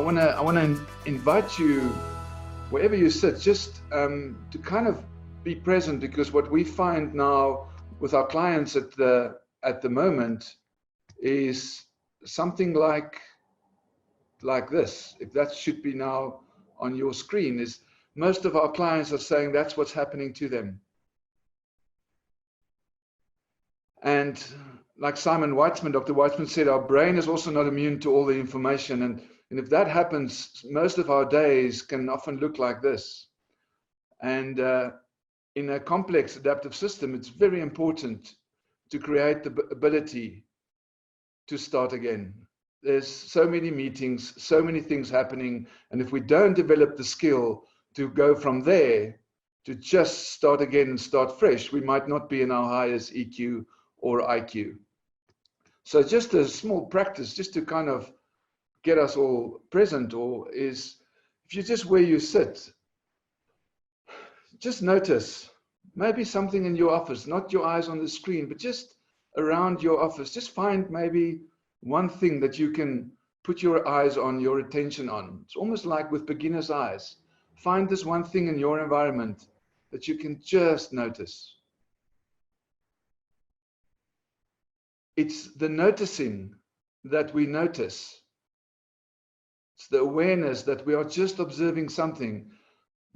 I wanna invite you, wherever you sit, just to kind of be present, because what we find now with our clients at the moment is something like this. If that should be now on your screen, is most of our clients are saying that's what's happening to them. And like Simon Weitzman, Dr. Weitzman said, our brain is also not immune to all the information. And if that happens, most of our days can often look like this. And in a complex adaptive system, it's very important to create the ability to start again. There's so many meetings, so many things happening. And if we don't develop the skill to go from there to just start again and start fresh, we might not be in our highest EQ or IQ. So just a small practice, just to kind of get us all present, or is if you just where you sit, just notice maybe something in your office, not your eyes on the screen, but just around your office. Just find maybe one thing that you can put your eyes on, your attention on. It's almost like with beginner's eyes. Find this one thing in your environment that you can just notice. It's the noticing that we notice. It's the awareness that we are just observing something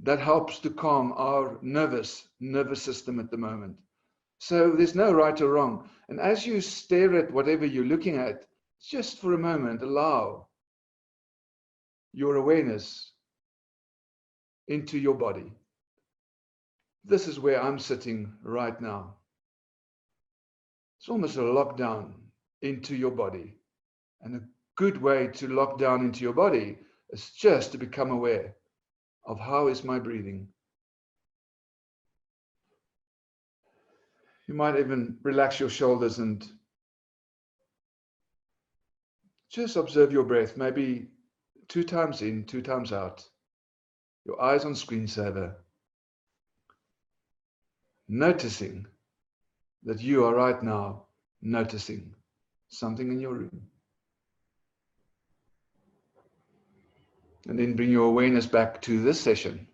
that helps to calm our nervous system at the moment. So there's no right or wrong. And as you stare at whatever you're looking at, just for a moment, allow your awareness into your body. This is where I'm sitting right now. It's almost a lockdown into your body. And a good way to lock down into your body is just to become aware of how is my breathing. You might even relax your shoulders and just observe your breath, maybe 2 times in, 2 times out. Your eyes on screensaver. Noticing that you are right now noticing something in your room. And then bring your awareness back to this session.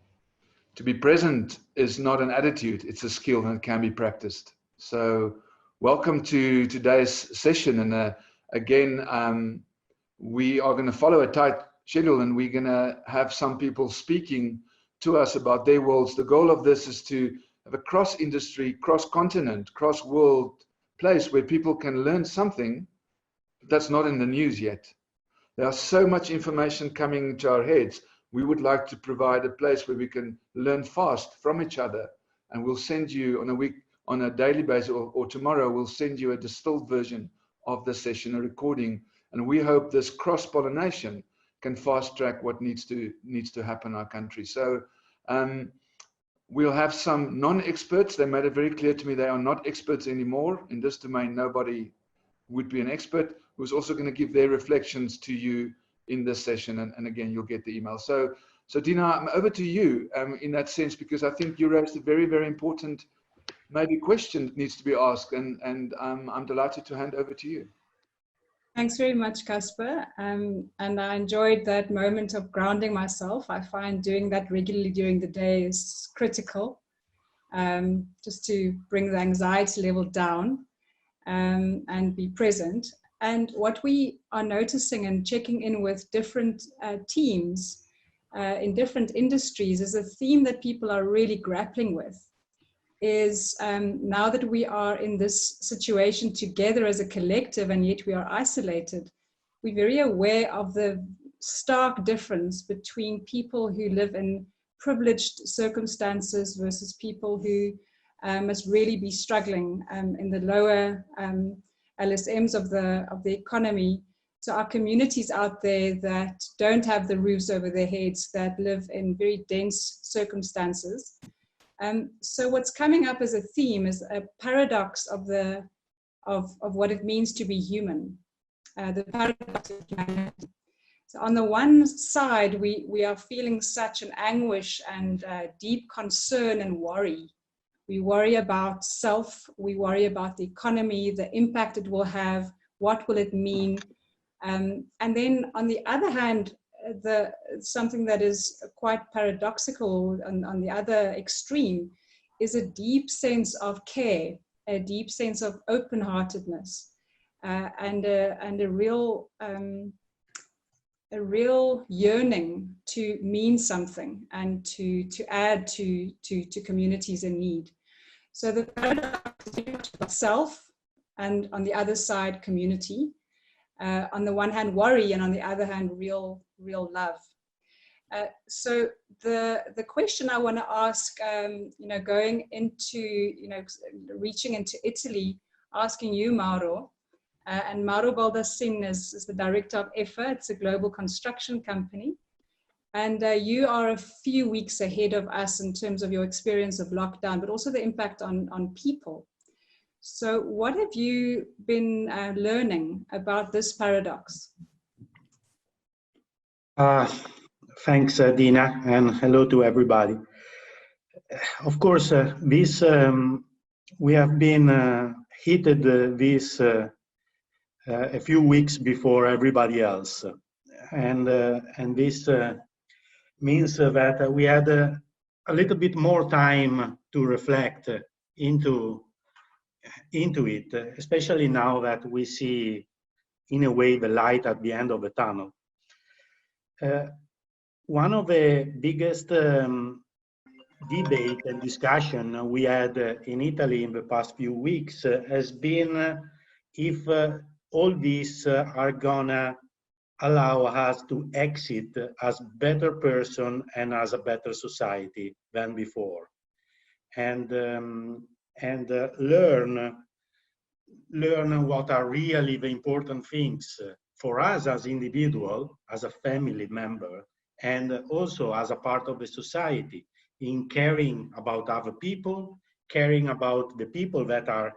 To be present is not an attitude, it's a skill, and it can be practiced. So welcome to today's session. And again, we are going to follow a tight schedule, and we're going to have some people speaking to us about their worlds. The goal of this is to have a cross-industry, cross-continent, cross-world place where people can learn something that's not in the news yet. There's so much information coming into our heads. We would like to provide a place where we can learn fast from each other. And we'll send you on a daily basis, or tomorrow, we'll send you a distilled version of the session, a recording. And we hope this cross-pollination can fast track what needs to happen in our country. So we'll have some non-experts. They made it very clear to me they are not experts anymore. In this domain, nobody would be an expert, who's also going to give their reflections to you in this session. And again, you'll get the email. So Dina, I'm over to you in that sense, because I think you raised a very, very important maybe question that needs to be asked. And I'm delighted to hand over to you. Thanks very much, Casper. And I enjoyed that moment of grounding myself. I find doing that regularly during the day is critical, just to bring the anxiety level down and be present. And what we are noticing and checking in with different teams in different industries is a theme that people are really grappling with. Is now that we are in this situation together as a collective, and yet we are isolated, we're very aware of the stark difference between people who live in privileged circumstances versus people who must really be struggling in the lower LSMs of the economy. So our communities out there that don't have the roofs over their heads, that live in very dense circumstances. So what's coming up as a theme is a paradox of what it means to be human, the paradox of humanity. So on the one side, we are feeling such an anguish and deep concern and worry. We worry about self, we worry about the economy, the impact it will have, what will it mean. And then on the other hand, something that is quite paradoxical on the other extreme is a deep sense of care, a deep sense of open-heartedness, and a real yearning to mean something and to add to communities in need. So the paradox is self, and on the other side, community. On the one hand, worry, and on the other hand, real love. So the question I want to ask, going into, reaching into Italy, asking you, Mauro, and Mauro Baldassin is the director of EFA. It's a global construction company. And you are a few weeks ahead of us in terms of your experience of lockdown, but also the impact on people. So what have you been learning about this paradox? Thanks, Dina, and hello to everybody. Of course, we have been hit this a few weeks before everybody else, and this means that we had a little bit more time to reflect into it, especially now that we see, in a way, the light at the end of the tunnel. One of the biggest debate and discussion we had in Italy in the past few weeks has been if all these are gonna allow us to exit as better person and as a better society than before, and learn what are really the important things for us as individual, as a family member, and also as a part of the society, in caring about other people, caring about the people that are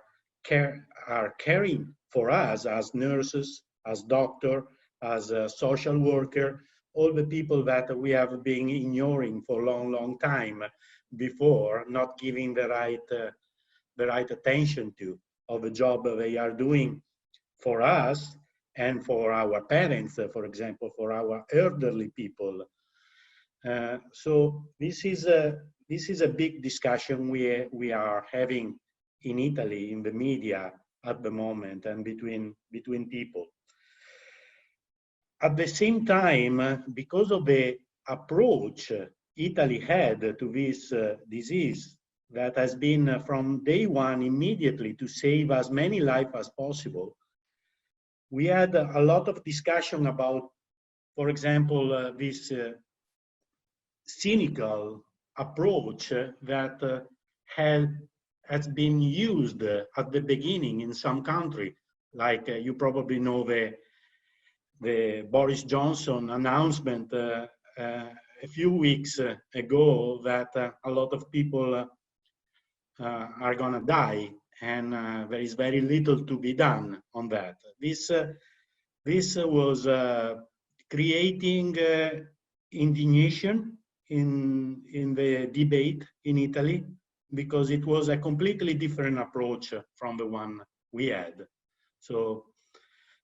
caring for us as nurses, as doctor, as a social worker, all the people that we have been ignoring for a long time before, not giving the right attention to, of the job they are doing for us and for our parents, for example, for our elderly people. So this is a big discussion we are having in Italy, in the media at the moment, and between people. At the same time, because of the approach Italy had to this disease, that has been from day one immediately to save as many lives as possible, we had a lot of discussion about, for example, this cynical approach that has been used at the beginning in some country, like you probably know the Boris Johnson announcement a few weeks ago that a lot of people are gonna die, and there is very little to be done on that. This was creating indignation in the debate in Italy, because it was a completely different approach from the one we had. So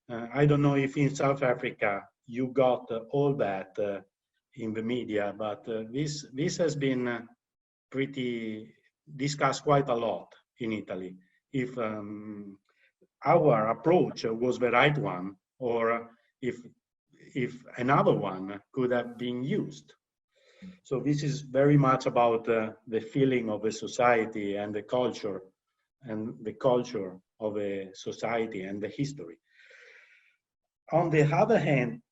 I don't know if in South Africa you got all that in the media, but this has been pretty discussed quite a lot in Italy, if our approach was the right one, or if another one could have been used. So this is very much about the feeling of a society and the culture of a society and the history. On the other hand,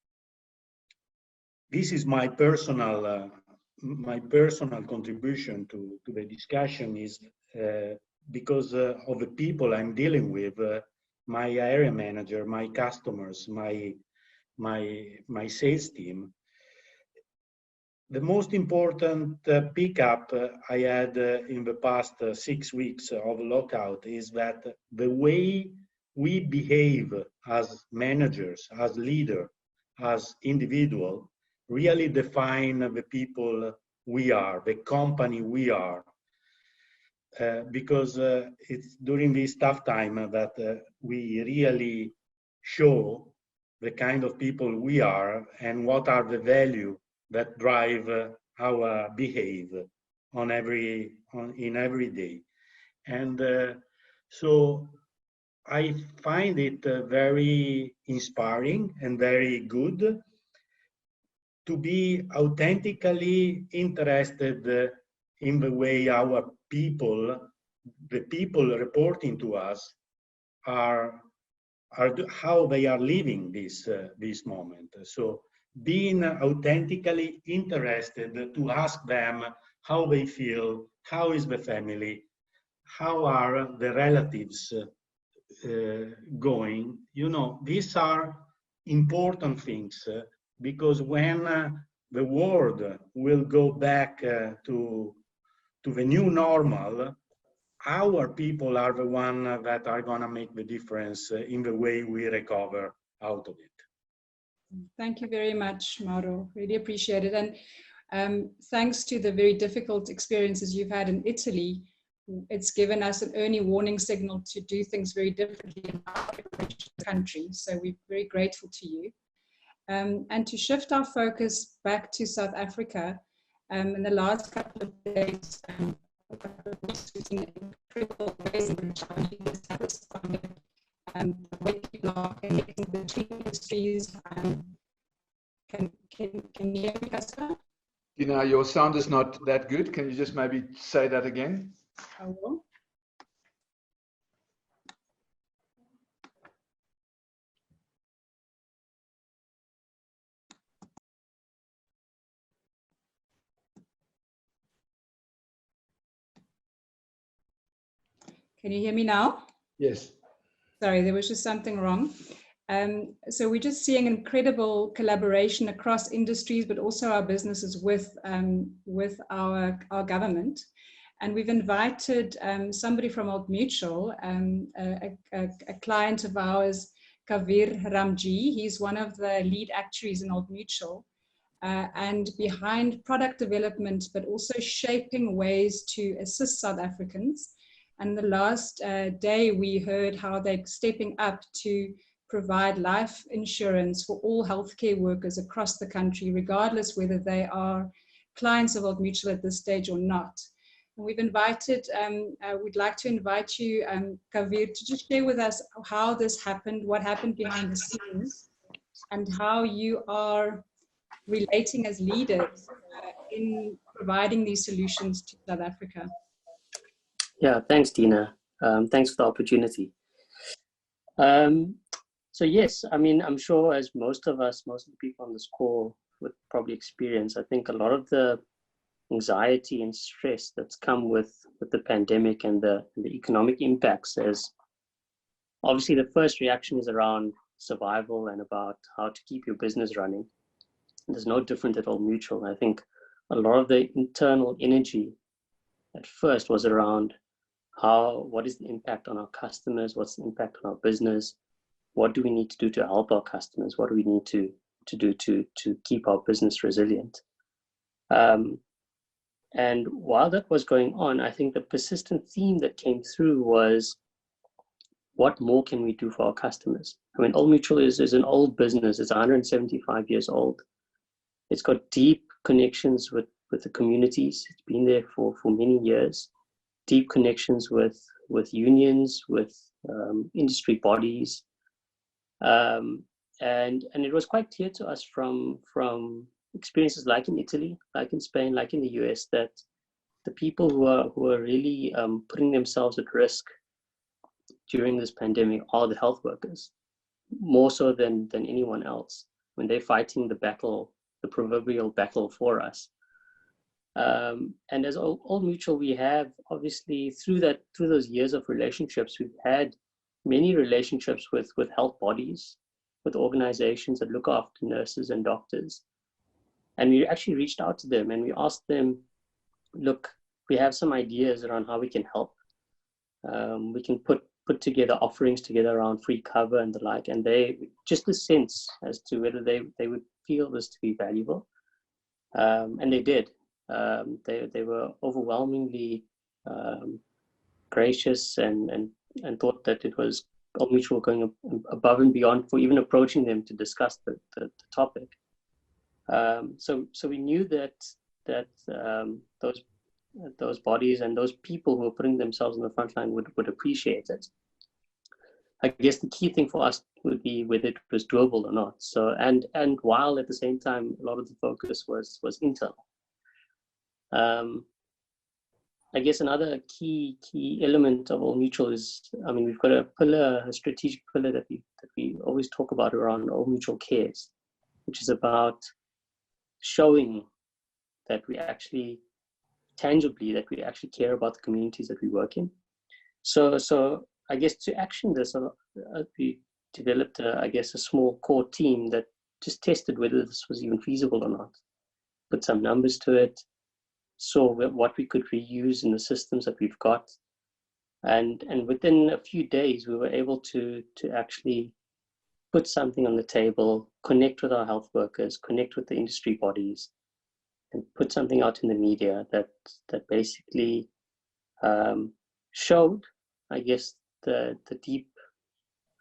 this is my personal contribution to the discussion, is because of the people I'm dealing with, my area manager, my customers, my sales team. The most important pickup I had in the past 6 weeks of lockout is that the way we behave as managers, as leaders, as individuals, really define the people we are, the company we are. Because it's during this tough time that we really show the kind of people we are and what are the value that drive our behavior in every day. And so I find it very inspiring and very good to be authentically interested in the way our people, the people reporting to us, are how they are living this moment. So being authentically interested to ask them how they feel, how is the family, how are the relatives going. You know, these are important things because when the world will go back to the new normal, our people are the one that are going to make the difference in the way we recover out of it. Thank you very much, Mauro. Really appreciate it. And thanks to the very difficult experiences you've had in Italy, it's given us an early warning signal to do things very differently in our country. So we're very grateful to you. And to shift our focus back to South Africa, in the last couple of days, we've seen incredible ways in which our leaders have responded, the way people are connecting between industries. Can you hear me, Casper? Dina, your sound is not that good. Can you just maybe say that again? I will. Can you hear me now? Yes. Sorry, there was just something wrong. So we're just seeing incredible collaboration across industries, but also our businesses with our government. And we've invited somebody from Old Mutual, a client of ours, Kavir Ramji. He's one of the lead actuaries in Old Mutual. And behind product development, but also shaping ways to assist South Africans. And the last day we heard how they're stepping up to provide life insurance for all healthcare workers across the country, regardless whether they are clients of Old Mutual at this stage or not. And we've invited, we'd like to invite you, Kavir, to just share with us how this happened, what happened behind the scenes, and how you are relating as leaders in providing these solutions to South Africa. Yeah, thanks, Dina. Thanks for the opportunity. So yes, I mean, I'm sure as most of the people on this call would probably experience, I think a lot of the anxiety and stress that's come with the pandemic and the economic impacts is obviously the first reaction is around survival and about how to keep your business running. And there's no different at Old Mutual. I think a lot of the internal energy at first was around what is the impact on our customers? What's the impact on our business? What do we need to do to help our customers? What do we need to do to keep our business resilient? And while that was going on, I think the persistent theme that came through was, what more can we do for our customers? I mean, Old Mutual is an old business. It's 175 years old. It's got deep connections with the communities. It's been there for many years. Deep connections with unions, with industry bodies. And it was quite clear to us from experiences like in Italy, like in Spain, like in the US, that the people who are really putting themselves at risk during this pandemic are the health workers, more so than anyone else, when they're fighting the battle, the proverbial battle for us. And as Old Mutual, we have obviously through those years of relationships, we've had many relationships with health bodies, with organizations that look after nurses and doctors. And we actually reached out to them and we asked them, look, we have some ideas around how we can help. We can put together offerings together around free cover and the like, and they just a sense as to whether they would feel this to be valuable. And they did. They were overwhelmingly gracious and thought that it was Old Mutual going above and beyond for even approaching them to discuss the topic. So we knew that those bodies and those people who were putting themselves on the front line would appreciate it. I guess the key thing for us would be whether it was doable or not. So and while at the same time a lot of the focus was internal. I guess another key element of Old Mutual is, I mean, we've got a strategic pillar that we always talk about around Old Mutual Cares, which is about showing that we actually tangibly that we actually care about the communities that we work in. So I guess to action this, we developed a small core team that just tested whether this was even feasible or not. Put some numbers to it, saw what we could reuse in the systems that we've got, and within a few days we were able to actually put something on the table, connect with our health workers, connect with the industry bodies, and put something out in the media that basically showed, I guess, the deep,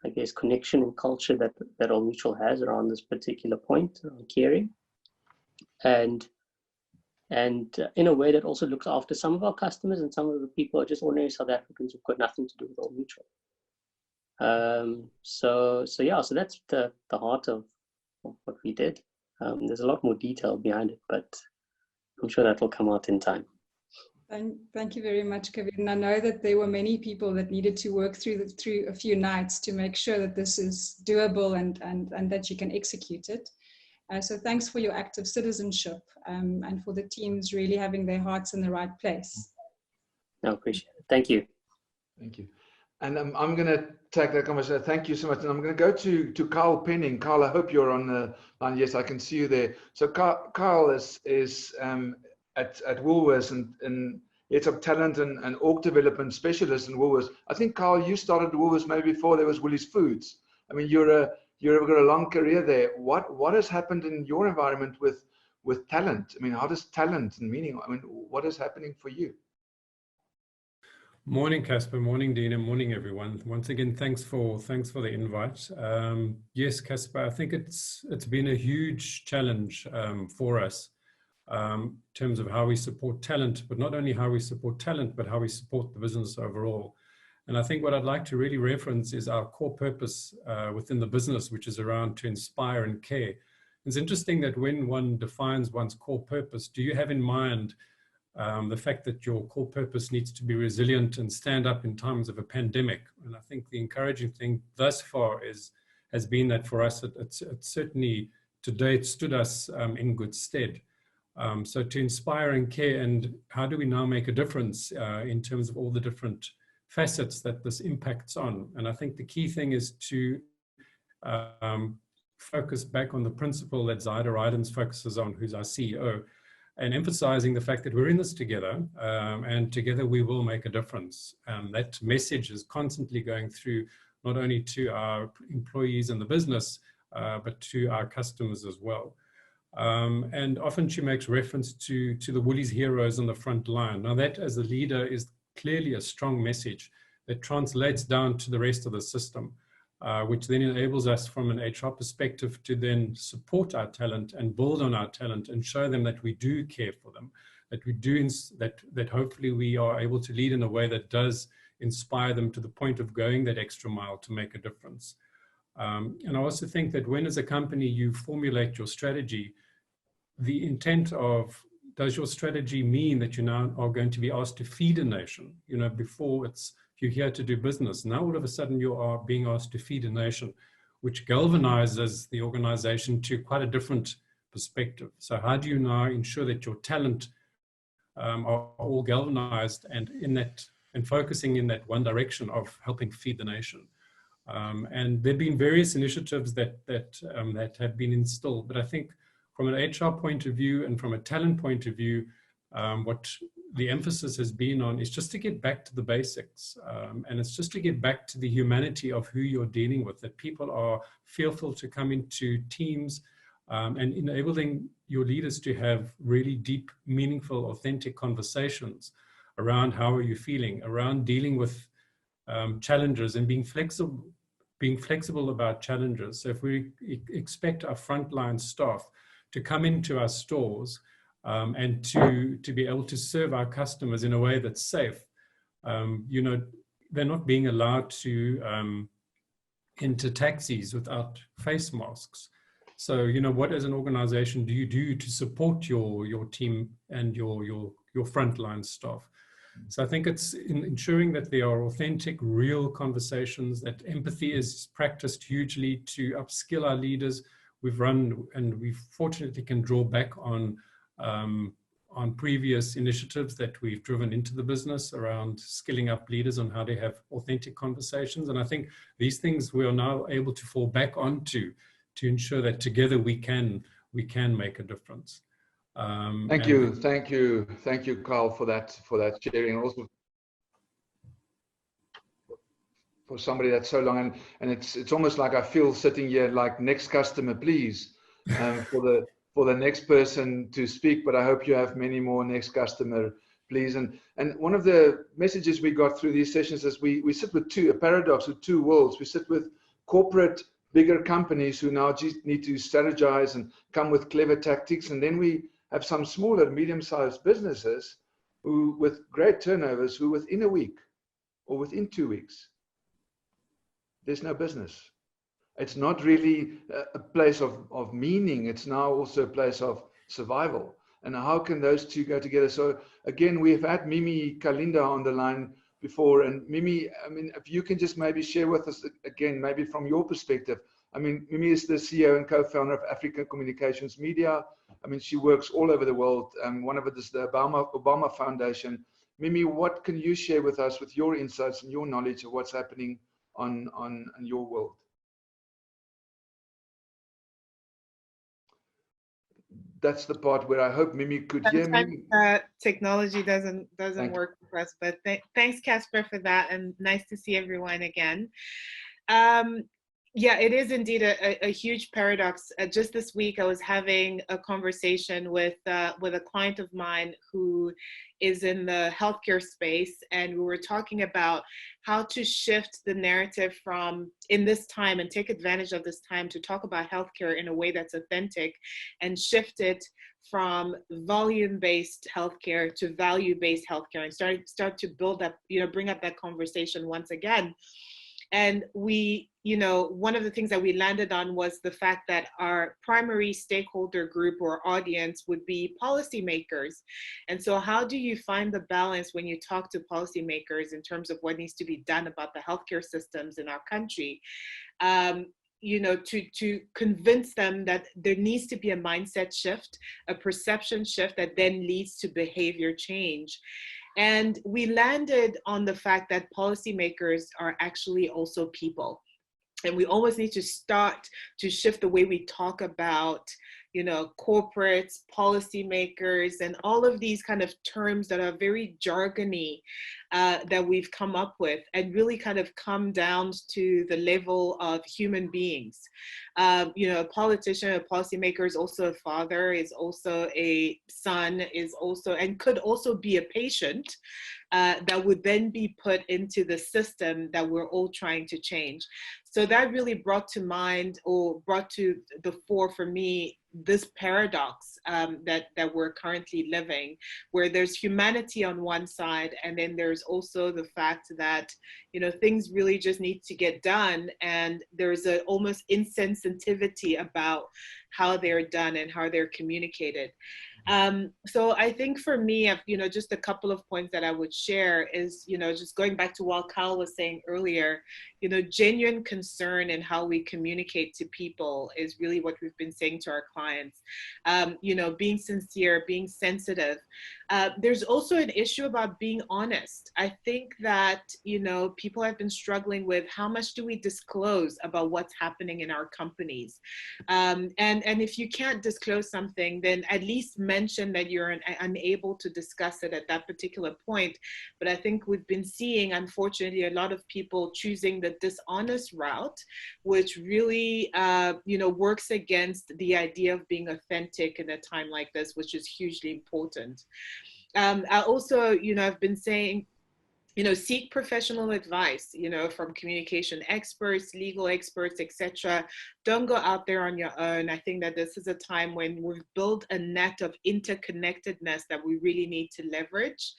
I guess, connection and culture that Old Mutual has around this particular point, around caring, and in a way that also looks after some of our customers, and some of the people are just ordinary South Africans who've got nothing to do with Old Mutual. So that's the heart of what we did. There's a lot more detail behind it, but I'm sure that will come out in time. Thank you very much, Kevin. I know that there were many people that needed to work through a few nights to make sure that this is doable and that you can execute it. So thanks for your active citizenship and for the teams really having their hearts in the right place. I appreciate it. Thank you. Thank you. And I'm going to take that conversation. Thank you so much. And I'm going to go to Carl Penning. Carl, I hope you're on the line. Yes, I can see you there. So Carl is at Woolworths and it's a talent and org development specialist in Woolworths. I think, Carl, you started Woolworths maybe before there was Woolies Foods. I mean, you've got a long career there. What has happened in your environment with talent? I mean, how does talent and meaning, I mean, what is happening for you? Morning, Casper. Morning, Dina. Morning, everyone. Once again, thanks for the invite. Yes, Casper, I think it's been a huge challenge for us in terms of how we support talent, but not only how we support talent, but how we support the business overall. And I think what I'd like to really reference is our core purpose within the business, which is around to inspire and care. It's interesting that when one defines one's core purpose, do you have in mind the fact that your core purpose needs to be resilient and stand up in times of a pandemic? And I think the encouraging thing thus far has been that for us, it certainly to date stood us in good stead. So to inspire and care, and how do we now make a difference in terms of all the different facets that this impacts on? And I think the key thing is to focus back on the principle that Zyda Rydens focuses on, who's our CEO, and emphasizing the fact that we're in this together, and together we will make a difference. That message is constantly going through not only to our employees and the business, but to our customers as well. And often she makes reference to the Woolies heroes on the front line. Now that, as a leader, is clearly a strong message that translates down to the rest of the system, which then enables us from an HR perspective to then support our talent and build on our talent and show them that we do care for them, that we do, that hopefully we are able to lead in a way that does inspire them to the point of going that extra mile to make a difference. And I also think that when as a company you formulate your strategy, the intent of, does your strategy mean that you now are going to be asked to feed a nation? You know, before it's, you're here to do business. Now all of a sudden you are being asked to feed a nation, which galvanizes the organization to quite a different perspective. So how do you now ensure that your talent are all galvanized and in that, and focusing in that one direction of helping feed the nation? And there've been various initiatives that have been instilled, but I think from an HR point of view and from a talent point of view, what the emphasis has been on is just to get back to the basics. And it's just to get back to the humanity of who you're dealing with, that people are fearful to come into teams, and enabling your leaders to have really deep, meaningful, authentic conversations around how are you feeling, around dealing with challenges and being flexible being flexible about challenges. So if we expect our frontline staff to come into our stores and to be able to serve our customers in a way that's safe, you know, they're not being allowed to enter taxis without face masks. So, you know, what as an organization do you do to support your team and your frontline staff? So I think it's ensuring that there are authentic, real conversations, that empathy is practiced hugely to upskill our leaders. We've run, and we fortunately can draw back on previous initiatives that we've driven into the business around skilling up leaders on how to have authentic conversations. And I think these things we are now able to fall back onto to ensure that together we can make a difference. Thank you, Carl, for that sharing, and also for somebody that's so long. And it's almost like I feel sitting here like, next customer, please, for the next person to speak. But I hope you have many more next customer, please. And one of the messages we got through these sessions is we sit with a paradox with two worlds. We sit with corporate, bigger companies who now just need to strategize and come with clever tactics, and then we have some smaller, medium-sized businesses who, with great turnovers, who within a week or within 2 weeks, there's no business. It's not really a place of meaning. It's now also a place of survival. And how can those two go together? So again, we've had Mimi Kalinda on the line before. And Mimi, I mean, if you can just maybe share with us again, maybe from your perspective. I mean, Mimi is the CEO and co-founder of African Communications Media. I mean, she works all over the world. One of it is the Obama Foundation. Mimi, what can you share with us with your insights and your knowledge of what's happening on your world? That's the part where I hope Mimi could hear me. Technology doesn't work for us, but thanks, Casper, for that, and nice to see everyone again. Yeah, it is indeed a huge paradox. Just this week, I was having a conversation with a client of mine who is in the healthcare space, and we were talking about how to shift the narrative from in this time and take advantage of this time to talk about healthcare in a way that's authentic, and shift it from volume-based healthcare to value-based healthcare, and start to build up, bring up that conversation once again. And we, one of the things that we landed on was the fact that our primary stakeholder group or audience would be policymakers. And so how do you find the balance when you talk to policymakers in terms of what needs to be done about the healthcare systems in our country? To convince them that there needs to be a mindset shift, a perception shift that then leads to behavior change. And we landed on the fact that policymakers are actually also people. And we almost need to start to shift the way we talk about, corporates, policymakers, and all of these kind of terms that are very jargony that we've come up with, and really kind of come down to the level of human beings. A politician, a policymaker is also a father, is also a son, is also, and could also be a patient that would then be put into the system that we're all trying to change. So that really brought to mind, or brought to the fore for me, this paradox that we're currently living, where there's humanity on one side, and then there's also the fact that things really just need to get done, and there's a almost insensitivity about how they're done and how they're communicated. So I think for me, just a couple of points that I would share is, just going back to what Carl was saying earlier, genuine concern in how we communicate to people is really what we've been saying to our clients. Being sincere, being sensitive. There's also an issue about being honest. I think that, people have been struggling with how much do we disclose about what's happening in our companies. And if you can't disclose something, then at least mention that you're unable to discuss it at that particular point. But I think we've been seeing, unfortunately, a lot of people choosing the dishonest route, which really, works against the idea of being authentic in a time like this, which is hugely important. I also, I've been saying, seek professional advice, from communication experts, legal experts, etc. Don't go out there on your own. I think that this is a time when we've built a net of interconnectedness that we really need to leverage.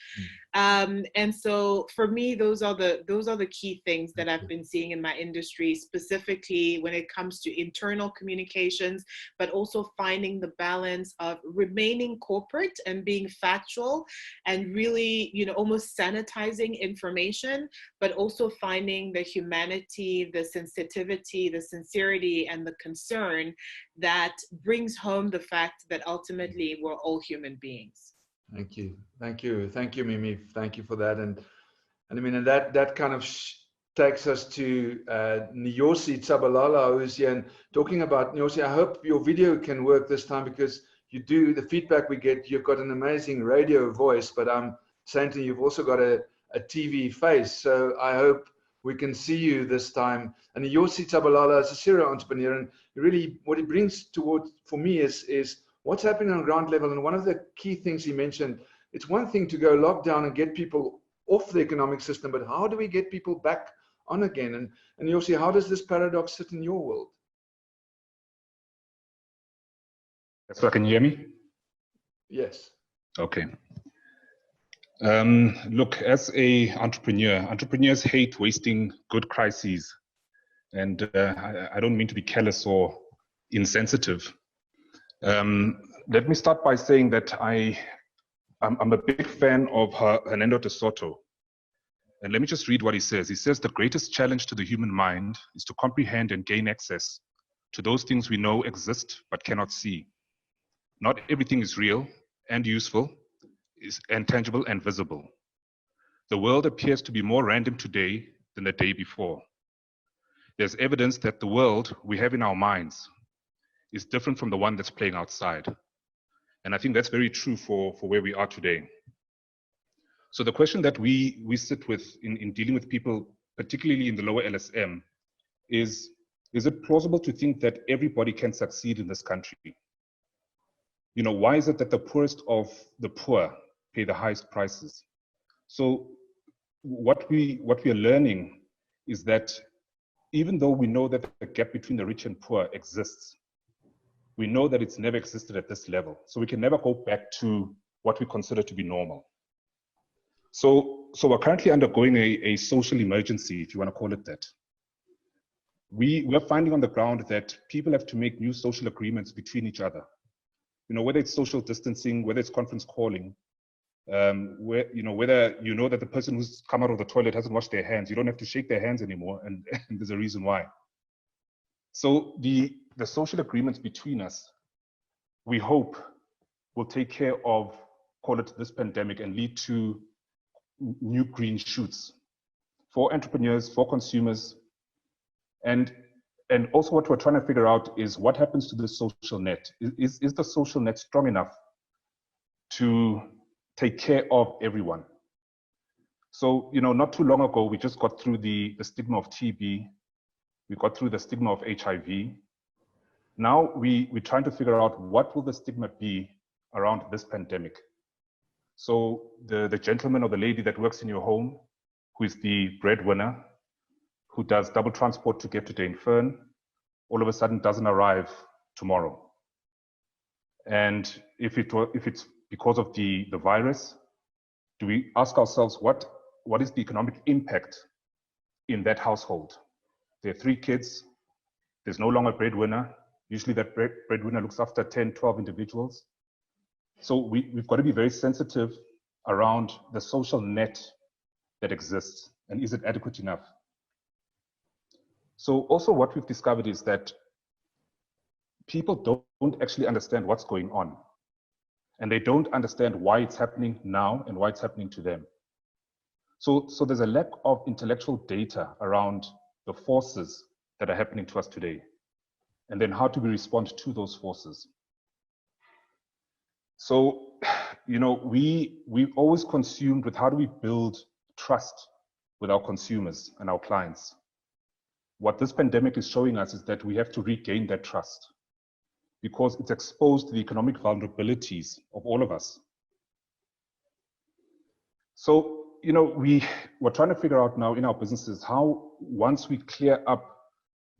And so for me, those are the key things that I've been seeing in my industry, specifically when it comes to internal communications, but also finding the balance of remaining corporate and being factual and really, almost sanitizing information, but also finding the humanity, the sensitivity, the sincerity, and the concern that brings home the fact that ultimately we're all human beings. Thank you, Mimi. Thank you for that, and I mean, and that kind of takes us to Nyosi Tsabalala, who's here, and talking about Nyosi. I hope your video can work this time, because you do, the feedback we get, you've got an amazing radio voice, but I'm saying to you, you've also got a TV face. So I hope we can see you this time. And Nyosi Tsabalala is a serial entrepreneur, and really what he brings toward, for me, is what's happening on ground level. And one of the key things he mentioned, it's one thing to go lock down and get people off the economic system, but how do we get people back on again? And Nyosi, how does this paradox sit in your world? So can you hear me? Yes. Okay. Look, as a entrepreneurs hate wasting good crises. And I don't mean to be careless or insensitive. Let me start by saying that I'm a big fan of Hernando de Soto. And let me just read what he says. He says, the greatest challenge to the human mind is to comprehend and gain access to those things we know exist but cannot see. Not everything is real and useful, and tangible and visible. The world appears to be more random today than the day before. There's evidence that the world we have in our minds is different from the one that's playing outside. And I think that's very true for where we are today. So the question that we sit with in dealing with people, particularly in the lower LSM, is it plausible to think that everybody can succeed in this country? Why is it that the poorest of the poor pay the highest prices? So what we are learning is that even though we know that the gap between the rich and poor exists, we know that it's never existed at this level. So we can never go back to what we consider to be normal. So we're currently undergoing a social emergency, if you want to call it that. We're finding on the ground that people have to make new social agreements between each other. Whether it's social distancing, whether it's conference calling, whether that the person who's come out of the toilet hasn't washed their hands, you don't have to shake their hands anymore, and there's a reason why. So the social agreements between us, we hope, will take care of, call it, this pandemic and lead to new green shoots for entrepreneurs, for consumers, and also what we're trying to figure out is what happens to the social net. Is the social net strong enough to take care of everyone? So, not too long ago, we just got through the stigma of TB. We got through the stigma of HIV. Now we're trying to figure out what will the stigma be around this pandemic. So the gentleman or the lady that works in your home, who is the breadwinner, who does double transport to get to Dainfern, all of a sudden doesn't arrive tomorrow. And if it's because of the virus, do we ask ourselves what is the economic impact in that household? There are 3 kids, there's no longer a breadwinner. Usually that breadwinner looks after 10, 12 individuals. So we've got to be very sensitive around the social net that exists, and is it adequate enough? So also what we've discovered is that people don't actually understand what's going on, and they don't understand why it's happening now and why it's happening to them. So there's a lack of intellectual data around the forces that are happening to us today, and then how do we respond to those forces? So, we've always consumed with how do we build trust with our consumers and our clients. What this pandemic is showing us is that we have to regain that trust, because it's exposed the economic vulnerabilities of all of us. So you know, we're trying to figure out now in our businesses how, once we clear up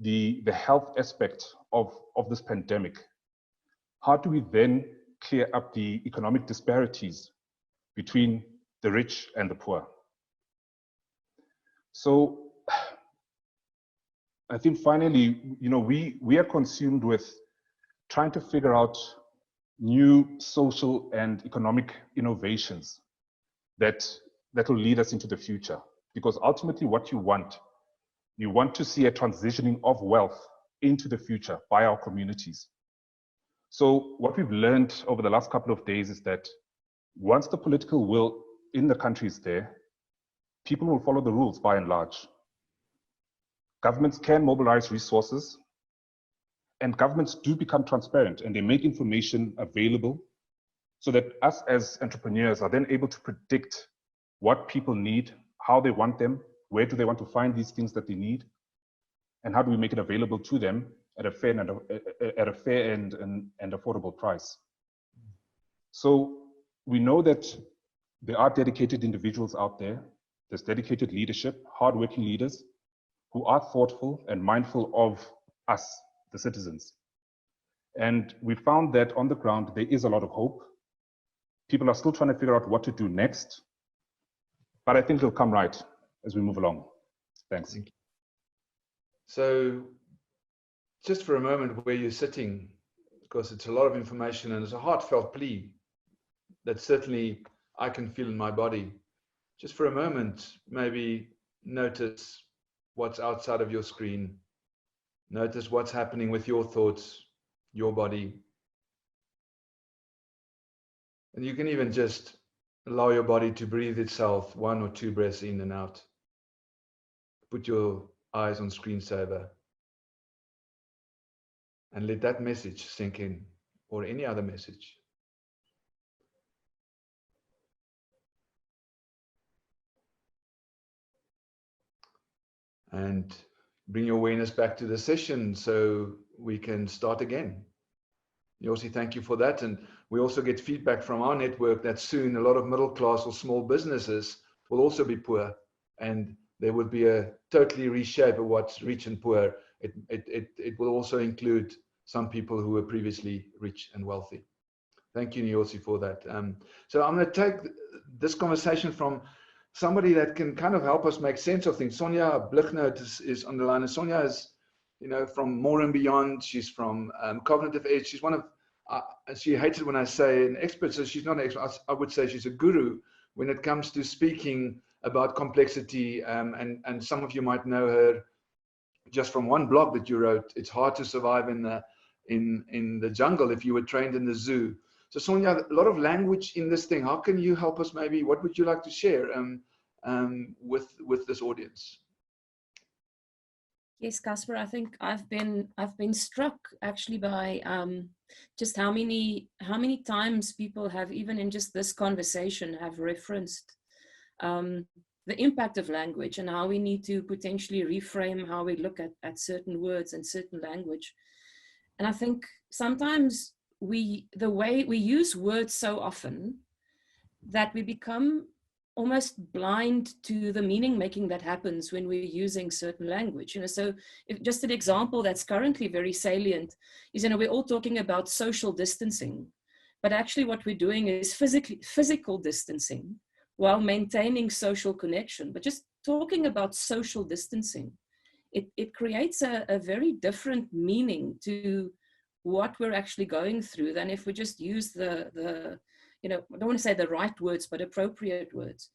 the health aspect of this pandemic, how do we then clear up the economic disparities between the rich and the poor? So I think finally, you know, we are consumed with trying to figure out new social and economic innovations that will lead us into the future. Because ultimately what you want to see a transitioning of wealth into the future by our communities. So what we've learned over the last couple of days is that once the political will in the country is there, people will follow the rules by and large. Governments can mobilize resources, and governments do become transparent, and they make information available so that us as entrepreneurs are then able to predict what people need, how they want them, where do they want to find these things that they need, and how do we make it available to them at a fair and affordable price. So we know that there are dedicated individuals out there. There's dedicated leadership, hardworking leaders who are thoughtful and mindful of us, the citizens. And we found that on the ground, there is a lot of hope. People are still trying to figure out what to do next, but I think it'll come right as we move along. Thanks. Thank you. So just for a moment where you're sitting, because it's a lot of information and it's a heartfelt plea that certainly I can feel in my body. Just for a moment, maybe notice what's outside of your screen. Notice what's happening with your thoughts, your body. And you can even just allow your body to breathe itself 1 or 2 breaths in and out. Put your eyes on screensaver and let that message sink in, or any other message. And bring your awareness back to the session so we can start again. Yossi, thank you for that. And we also get feedback from our network that soon a lot of middle class or small businesses will also be poor, and there would be a totally reshape of what's rich and poor. It will also include some people who were previously rich and wealthy. Thank you, Yossi, for that. So I'm going to take this conversation from somebody that can kind of help us make sense of things. Sonia Blichnout is on the line. And Sonia is, you know, from More and Beyond. She's from Cognitive Edge. She's one of, she hates it when I say an expert, so she's not an expert. I would say she's a guru when it comes to speaking about complexity. And some of you might know her just from one blog that you wrote. It's hard to survive in the jungle if you were trained in the zoo. So Sonia, a lot of language in this thing. How can you help us? Maybe what would you like to share with this audience? Yes, Casper, I think I've been struck actually by just how many times people have, even in just this conversation, have referenced the impact of language and how we need to potentially reframe how we look at certain words and certain language. And I think sometimes the way we use words so often that we become almost blind to the meaning making that happens when we're using certain language. You know, so just an example that's currently very salient is, you know, we're all talking about social distancing, but actually what we're doing is physical distancing while maintaining social connection. But just talking about social distancing, it creates a very different meaning to what we're actually going through than if we just use the you know, I don't want to say the right words, but appropriate words.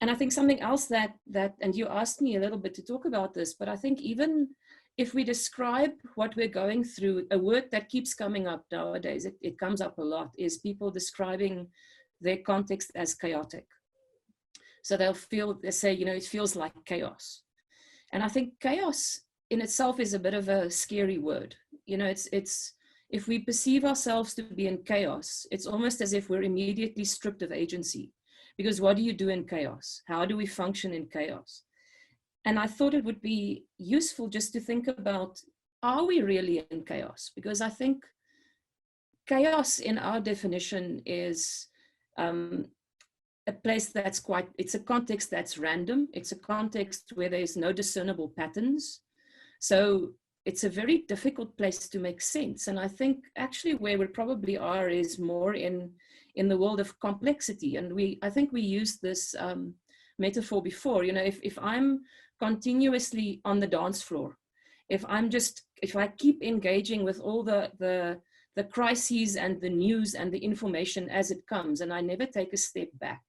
And I think something else that, and you asked me a little bit to talk about this, but I think even if we describe what we're going through, a word that keeps coming up nowadays, it comes up a lot, is people describing their context as chaotic. So they say, you know, it feels like chaos. And I think chaos in itself is a bit of a scary word. You know, if we perceive ourselves to be in chaos, it's almost as if we're immediately stripped of agency. Because what do you do in chaos? How do we function in chaos? And I thought it would be useful just to think about, are we really in chaos? Because I think chaos in our definition is a place that's quite, it's a context that's random. It's a context where there's no discernible patterns. So it's a very difficult place to make sense. And I think actually where we probably are is more in the world of complexity. And I think we used this metaphor before, you know, if I'm continuously on the dance floor, if I keep engaging with all the crises and the news and the information as it comes, and I never take a step back,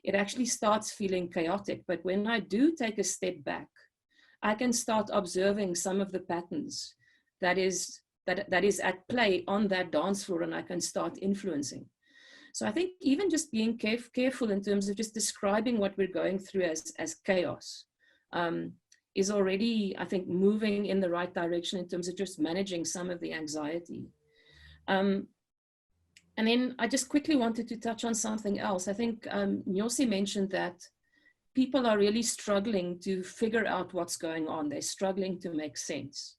it actually starts feeling chaotic. But when I do take a step back, I can start observing some of the patterns that is at play on that dance floor, and I can start influencing. So I think even just being careful in terms of just describing what we're going through as chaos is already, I think, moving in the right direction in terms of just managing some of the anxiety. And then I just quickly wanted to touch on something else. I think Nyosi mentioned that people are really struggling to figure out what's going on. They're struggling to make sense.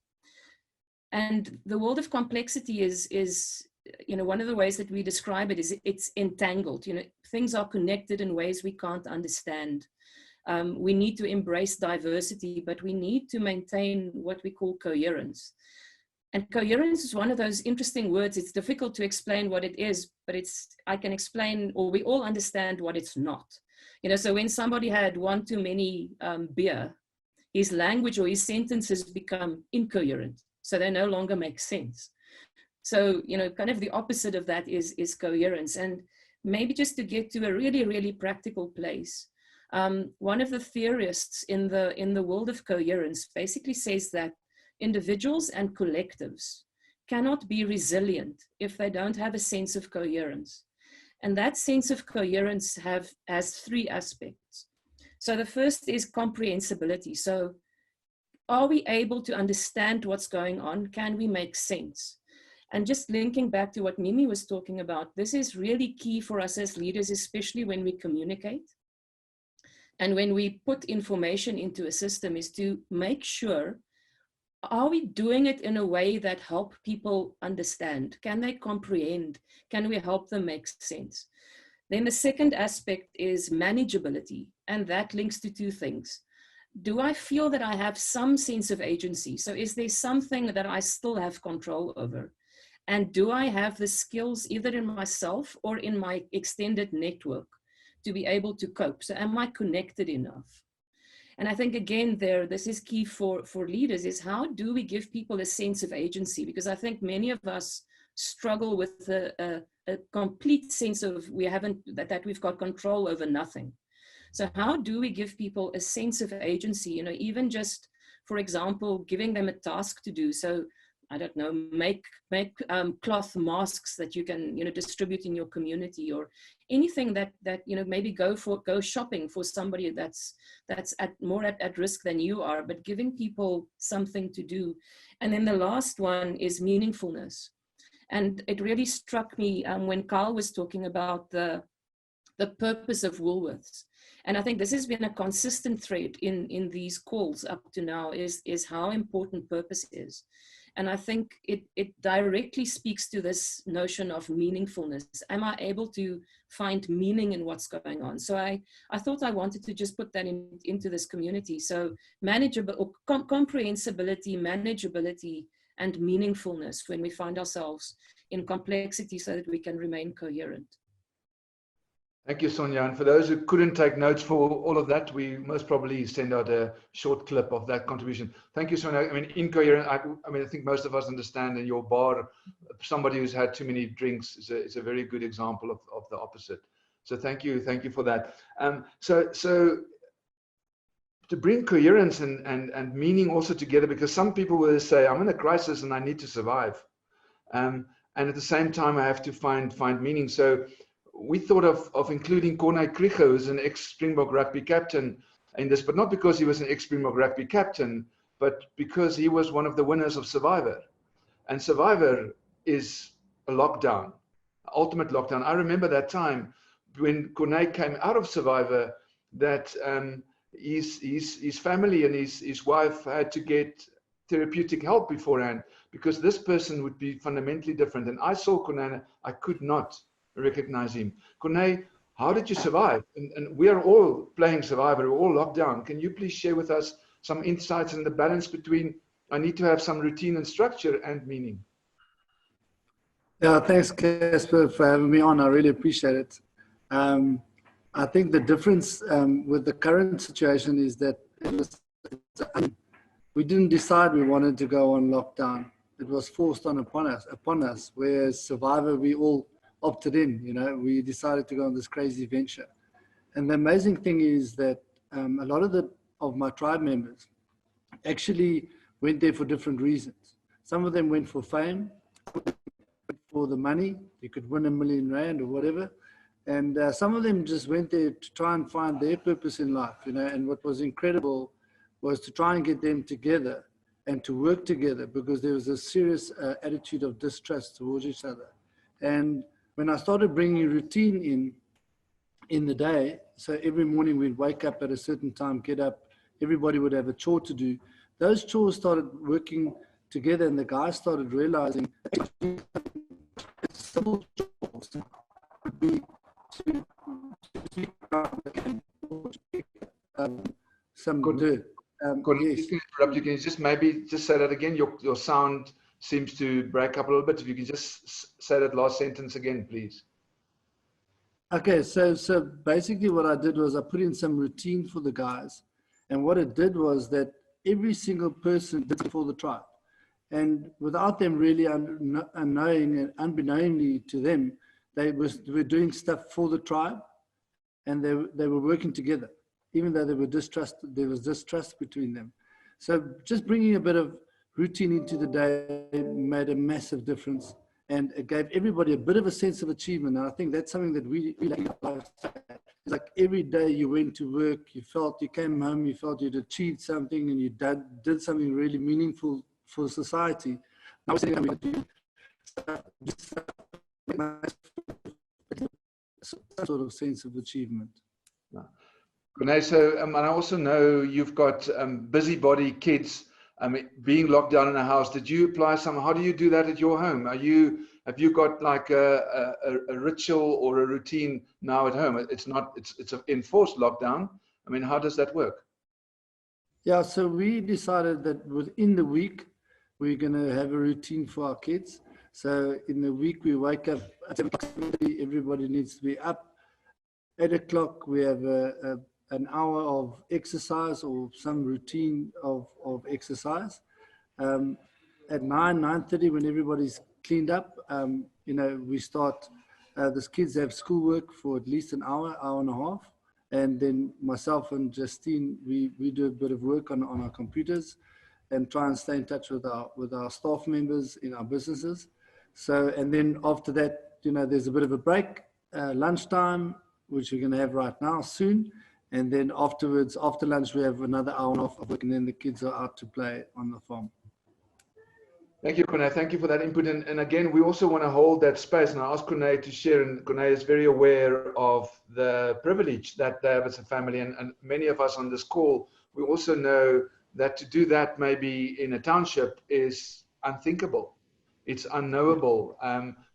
And the world of complexity is, you know, one of the ways that we describe it is it's entangled. You know, things are connected in ways we can't understand. We need to embrace diversity, but we need to maintain what we call coherence. And coherence is one of those interesting words. It's difficult to explain what it is, but I can explain, or we all understand what it's not. You know, so when somebody had one too many beer, his language or his sentences become incoherent. So they no longer make sense. So, you know, kind of the opposite of that is coherence. And maybe just to get to a really, really practical place, one of the theorists in the world of coherence basically says that individuals and collectives cannot be resilient if they don't have a sense of coherence. And that sense of coherence has three aspects. So the first is comprehensibility. So are we able to understand what's going on? Can we make sense? And just linking back to what Mimi was talking about, this is really key for us as leaders, especially when we communicate. And when we put information into a system, is to make sure, are we doing it in a way that help people understand? Can they comprehend? Can we help them make sense? Then the second aspect is manageability, and that links to two things. Do I feel that I have some sense of agency? So is there something that I still have control over? And do I have the skills either in myself or in my extended network to be able to cope? So am I connected enough? And I think, again, this is key for leaders, is how do we give people a sense of agency? Because I think many of us struggle with a complete sense of that we've got control over nothing. So how do we give people a sense of agency? You know, even just, for example, giving them a task to do. So I don't know, make cloth masks that you can, you know, distribute in your community, or anything that you know, maybe go shopping for somebody that's more at risk than you are, but giving people something to do. And then the last one is meaningfulness. And it really struck me when Carl was talking about the purpose of Woolworths. And I think this has been a consistent thread in these calls up to now, is how important purpose is. And I think it directly speaks to this notion of meaningfulness. Am I able to find meaning in what's going on? So I thought I wanted to just put that into this community. So comprehensibility, manageability, and meaningfulness when we find ourselves in complexity, so that we can remain coherent. Thank you, Sonia. And for those who couldn't take notes for all of that, we most probably send out a short clip of that contribution. Thank you, Sonia. I mean, incoherent, I mean, I think most of us understand in your bar, somebody who's had too many drinks is a very good example of the opposite. So thank you for that. So to bring coherence and meaning also together, because some people will say, I'm in a crisis and I need to survive. And at the same time, I have to find meaning. So we thought of including Corné Krige, who's an ex-Springbok rugby captain in this, but not because he was an ex-Springbok rugby captain, but because he was one of the winners of Survivor. And Survivor is a lockdown, ultimate lockdown. I remember that time when Corné came out of Survivor, that his family and his wife had to get therapeutic help beforehand, because this person would be fundamentally different. And I saw Corné, I could not recognize him. Corné, How did you survive? And we are all playing Survivor, we're all locked down. Can you please share with us some insights and the balance between I need to have some routine and structure and meaning? Yeah, thanks, Casper, for having me on. I really appreciate it. I think the difference with the current situation is that we didn't decide we wanted to go on lockdown. It was forced upon us. Whereas Survivor, we all opted in. You know, we decided to go on this crazy venture. And the amazing thing is that a lot of my tribe members actually went there for different reasons. Some of them went for fame, for the money. You could win R1 million or whatever. And some of them just went there to try and find their purpose in life, you know. And what was incredible was to try and get them together and to work together, because there was a serious attitude of distrust towards each other. And when I started bringing routine in the day, so every morning we'd wake up at a certain time, get up, everybody would have a chore to do. Those chores started working together, and the guys started realizing simple chores would be some dirt. Yes. You can interrupt. You can just maybe just say that again. Your sound seems to break up a little bit. If you can just say that last sentence again, please. Okay, so basically what I did was I put in some routine for the guys, and what it did was that every single person did it for the tribe, and without them really unknowing and unbeknownly to them, they were doing stuff for the tribe, and they were working together, even though there was distrust between them. So just bringing a bit of routine into the day made a massive difference, and it gave everybody a bit of a sense of achievement. And I think that's something that we like. It's like every day you went to work, you came home, you felt you'd achieved something, and you did something really meaningful for society. Now we're sitting down, some sort of sense of achievement. Corné, so and I also know you've got busybody kids. Being locked down in a house, did you apply some? How do you do that at your home? Have you got like a ritual or a routine now at home? It's an enforced lockdown. I mean, how does that work? Yeah, so we decided that within the week we're going to have a routine for our kids. So in the week we wake up at 7 o'clock. Everybody needs to be up. 8 o'clock we have an hour of exercise or some routine of exercise. At 9:30, when everybody's cleaned up, we start, the kids have schoolwork for at least an hour and a half. And then myself and Justine, we do a bit of work on our computers and try and stay in touch with our staff members in our businesses. So, and then after that, there's a bit of a break, lunchtime, which we're going to have right now soon. And then afterwards, after lunch, we have another hour and a half of work, and then the kids are out to play on the farm. Thank you, Corné. Thank you for that input. And again, we also want to hold that space. And I asked Corné to share, and Corné is very aware of the privilege that they have as a family. And many of us on this call, we also know that to do that maybe in a township is unthinkable. It's unknowable.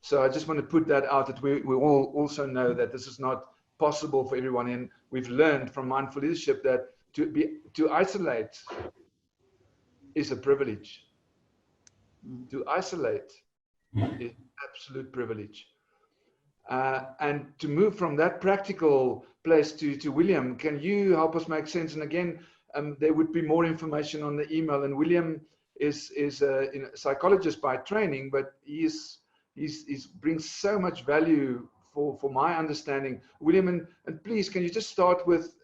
So I just want to put that out, that we all also know that this is not possible for everyone. And we've learned from mindful leadership that to isolate is a privilege. To isolate is absolute privilege. And to move from that practical place to William, can you help us make sense? And again, there would be more information on the email. And William is a psychologist by training, but he brings so much value for my understanding. William, and please, can you just start with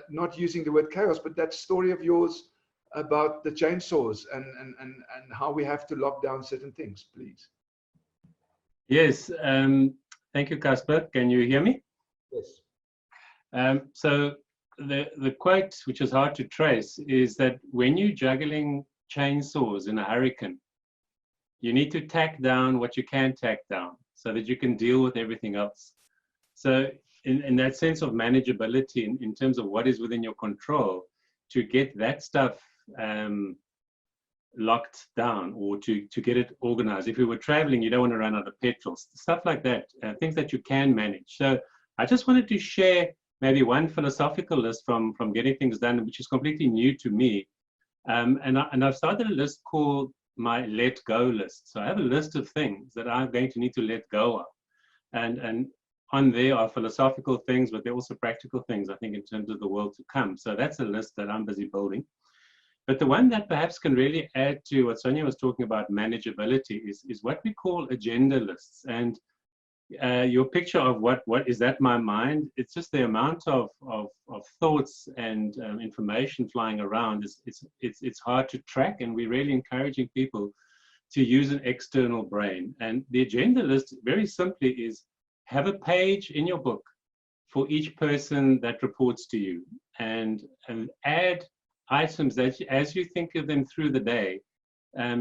not using the word chaos, but that story of yours about the chainsaws and how we have to lock down certain things, please. Yes, thank you, Casper. Can you hear me? Yes. So the quote, which is hard to trace, is that when you're juggling chainsaws in a hurricane, you need to tack down what you can tack down so that you can deal with everything else. So in that sense of manageability, in terms of what is within your control, to get that stuff locked down, or to get it organized. If we were traveling, you don't want to run out of petrol, stuff like that, things that you can manage. So I just wanted to share maybe one philosophical list from Getting Things Done, which is completely new to me. And I've started a list called my let go list. So I have a list of things that I'm going to need to let go of. And on there are philosophical things, but they're also practical things, I think, in terms of the world to come. So that's a list that I'm busy building. But the one that perhaps can really add to what Sonia was talking about, manageability, is what we call agenda lists. And your picture of what is that my mind, it's just the amount of thoughts and information flying around. It's hard to track, and we're really encouraging people to use an external brain. And the agenda list, very simply, is have a page in your book for each person that reports to you, and add items that as you think of them through the day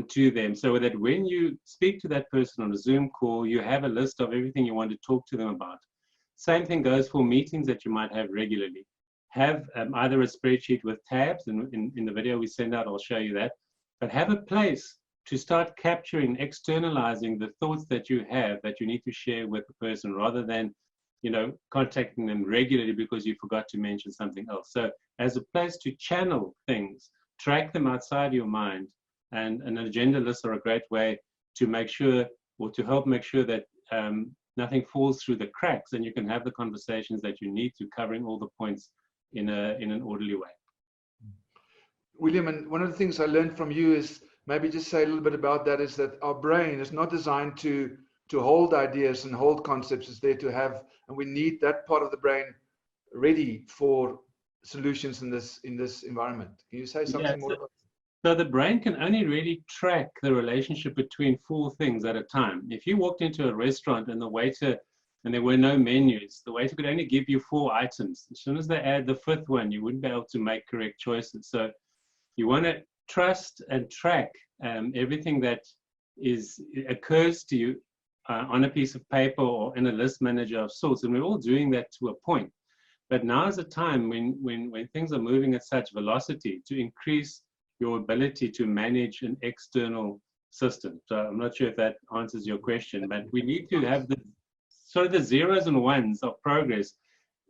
to them, so that when you speak to that person on a Zoom call, you have a list of everything you want to talk to them about. Same thing goes for meetings that you might have regularly. Have either a spreadsheet with tabs, and in the video we send out, I'll show you that, but have a place to start capturing, externalizing the thoughts that you have that you need to share with the person, rather than, you know, contacting them regularly because you forgot to mention something else. So as a place to channel things, track them outside your mind, and an agenda list are a great way to make sure, or to help make sure that nothing falls through the cracks, and you can have the conversations that you need to, covering all the points in an orderly way. William, and one of the things I learned from you is, maybe just say a little bit about that, is that our brain is not designed to hold ideas and hold concepts. It's there to have, and we need that part of the brain ready for solutions in this environment. Can you say something more about that? So the brain can only really track the relationship between 4 things at a time. If you walked into a restaurant and the waiter, and there were no menus, the waiter could only give you 4 items. As soon as they add the 5th one, you wouldn't be able to make correct choices. So you want to trust and track everything that occurs to you on a piece of paper or in a list manager of sorts. And we're all doing that to a point. But now is a time when things are moving at such velocity to increase your ability to manage an external system. So I'm not sure if that answers your question, but we need to have the sort of the zeros and ones of progress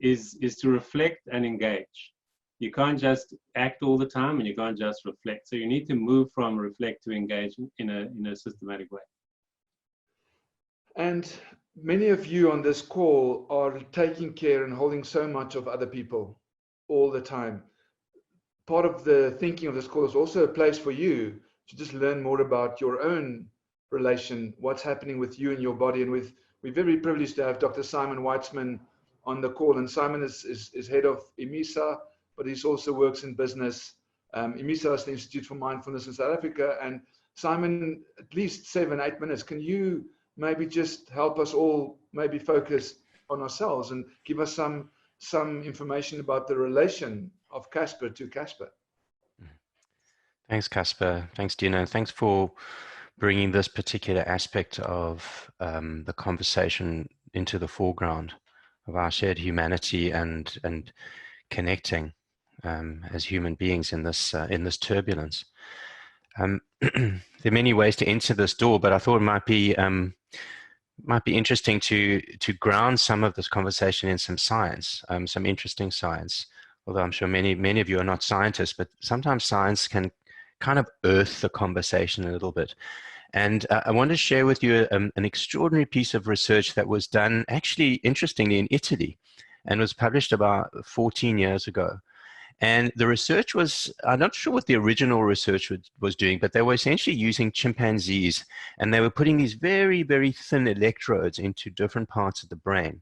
is to reflect and engage. You can't just act all the time, and you can't just reflect. So you need to move from reflect to engage in a systematic way. And many of you on this call are taking care and holding so much of other people all the time. Part of the thinking of this call is also a place for you to just learn more about your own relation, what's happening with you and your body. And we're very privileged to have Dr. Simon Weitzman on the call. And Simon is head of IMISA, but he also works in business. IMISA is the Institute for Mindfulness in South Africa. And Simon, at least 7-8 minutes, can you maybe just help us all maybe focus on ourselves and give us some information about the relation of Casper to Casper? Thanks, Casper. Thanks, Dino. Thanks for bringing this particular aspect of the conversation into the foreground of our shared humanity and connecting as human beings in this turbulence. There are many ways to enter this door, but I thought it might be interesting to ground some of this conversation in some science, some interesting science. Although I'm sure many of you are not scientists, but sometimes science can kind of earth the conversation a little bit. And I want to share with you an extraordinary piece of research that was done, actually, interestingly, in Italy, and was published about 14 years ago. And the research was, I'm not sure what the original research was doing, but they were essentially using chimpanzees, and they were putting these very, very thin electrodes into different parts of the brain.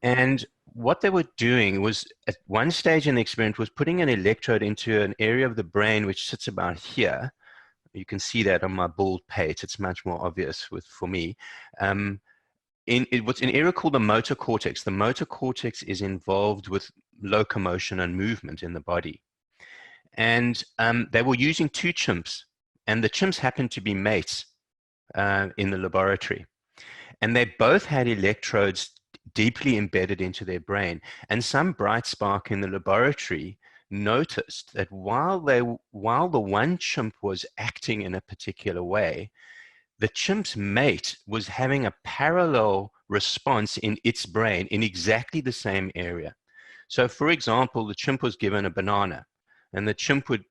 And what they were doing was, at one stage in the experiment, was putting an electrode into an area of the brain which sits about here. You can see that on my bald pate. It's much more obvious for me. What's an area called the motor cortex. The motor cortex is involved with locomotion and movement in the body. And they were using 2 chimps, and the chimps happened to be mates in the laboratory. And they both had electrodes deeply embedded into their brain. And some bright spark in the laboratory noticed that while the one chimp was acting in a particular way, the chimp's mate was having a parallel response in its brain in exactly the same area. So for example, the chimp was given a banana, and the chimp would